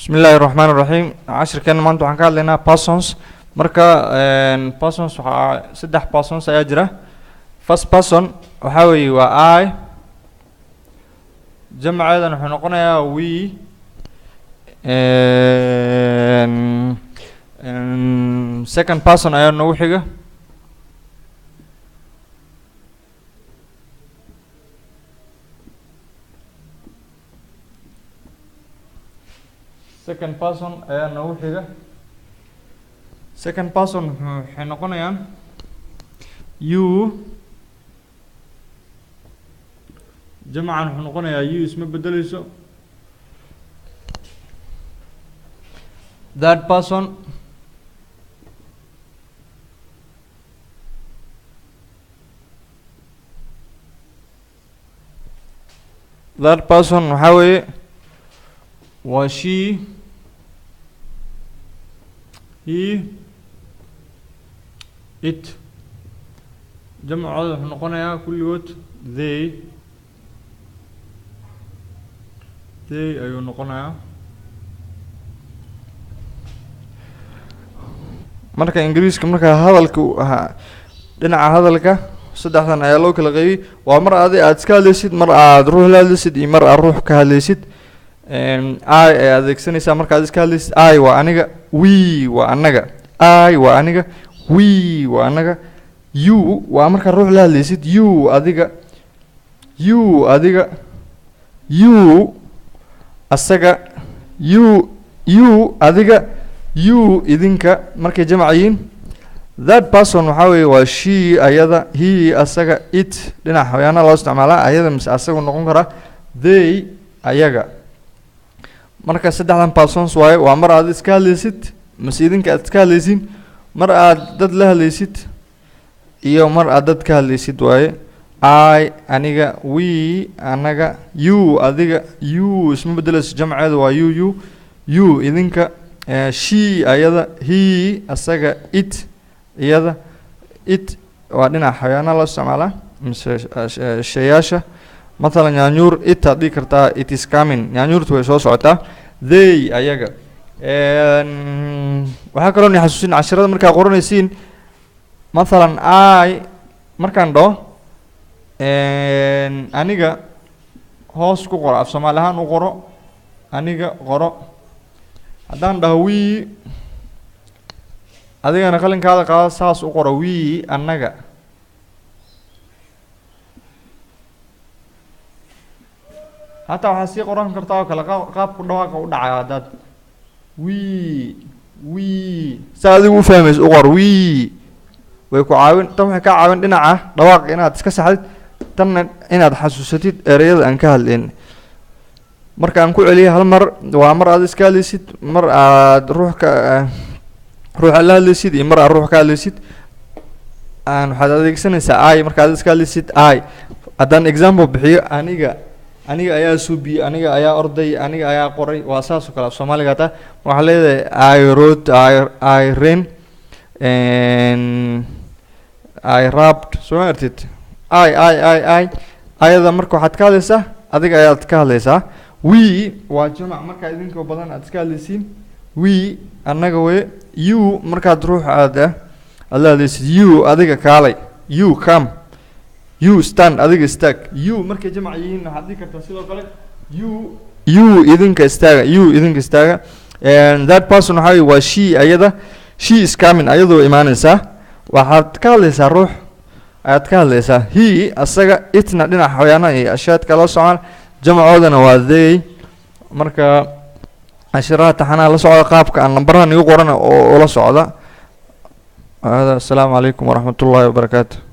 بسم الله الرحمن الرحيم. عشر كان ما انتو حنقال لنا persons مركا persons سدح persons ايجرا. first person وحاوي و I جمع ايضا نحن قلنا we second person ايضا نوحيقة second person ayaa nagu xiga. second person waxay noqonayaan you jamcan wuxuu noqonayaa you isma bedeleyso. that person waxaa weeye waa she he it jamcooda wuxuu noqonayaa kulligood they ayuu noqonayaa. marka ingiriiska marka hadalka dhinaca hadalka saddexdan ayaa loo kala qeybiyey. waa mar aad iska hadlaysid, mar aad ruux la hadlaysid iyo mar aad ruux ka hadlaysid. I ay adeegsanaysaa markaad iska hadlaysid. I waa aniga, we waa anaga. I waa aniga, we waa anaga. You waa markaad ruux la hadlaysid. You adiga, you asaga, you adiga, you idinka markay jamac yihiin. that person waxaa weeye waa she ayada, he asaga, it dhinaca xayawaana loo isticmaalaa ayada mise asagu noqon karaa, they ayaga. marka saddexdan persons waaye. waa mar aad iska hadlaysid mise idinka aad iska hadlaysiin, mar aad dad la hadlaysid iyo mar aad dad ka hadlaysid waaye. I aniga, we anaga, you adiga, you isma bedelayso jamceeda waa you idinka, she ayada, he asaga, it iyada. it waa dhinaca xayawaana loo isticmaalaa mise shayaasha. مثلا نيانيور it haddii kartaa it is coming, nyaanyuurtu way soo socotaa. they ayaga. waxaa kaloo ni xasuusin cashirada markaa qoranaysiin. مثلا I markaan dhaho aniga hoos ku qoro, af Soomaali ahaan u qoro, aniga qoro. haddaan dhaho we adigana qalinkaada qaado saas u qoro we anaga. hataa waxaa sii qoran kartaa oo kale qaabku dhawaaqa u dhacay. haddaad we saa adigu u fahmayso u qor we way ku caawin. tan waxay kaa caawin dhinaca dhawaaq inaad iska saxdid, tanna inaad xasuusatid ereyada aan ka hadlayn. marka aan ku celiyay hal mar, waa mar aad iska hadlaysid, mar aad ruuxa la hadlaysid iyo mar aad ruux ka hadlaysid. waxaad adeegsanaysaa I marka aad iska hadlaysid. I haddaan example bixiyo, aniga ayaa suubiyey, aniga ayaa orday, aniga ayaa qoray. waa saas oo kale af Soomaaliga taa waxaa leedahay I wrote, I ran, I rapped. soo artid ayada marka waxaad ka hadlaysaa adiga ayaad ka hadlaysaa. we waa jamac markaa idinkoo badan aad iska hadlaysiin. we anaga wey. you markaad ruux aad la hadlaysid. you adiga kaalay, you come. you stand adiga istaag. you markay jamac yihiin waxaad dhihi kartaa sidoo kale you idinka istaaga. that person waxaa weeye waa she ayada, she is coming ayadoo imaanaysaa. waxaad ka hadlaysaa ruux ayaad ka hadlaysaa. he asaga, itna dhinaca xayawaanaha iyo ashyaadka loo socon, jamacoodana waa they. marka cashiraha taxanaha la socda qaabka aan nambarahan igu qoran oo la socda. السلام عليكم ورحمة الله وبركاته.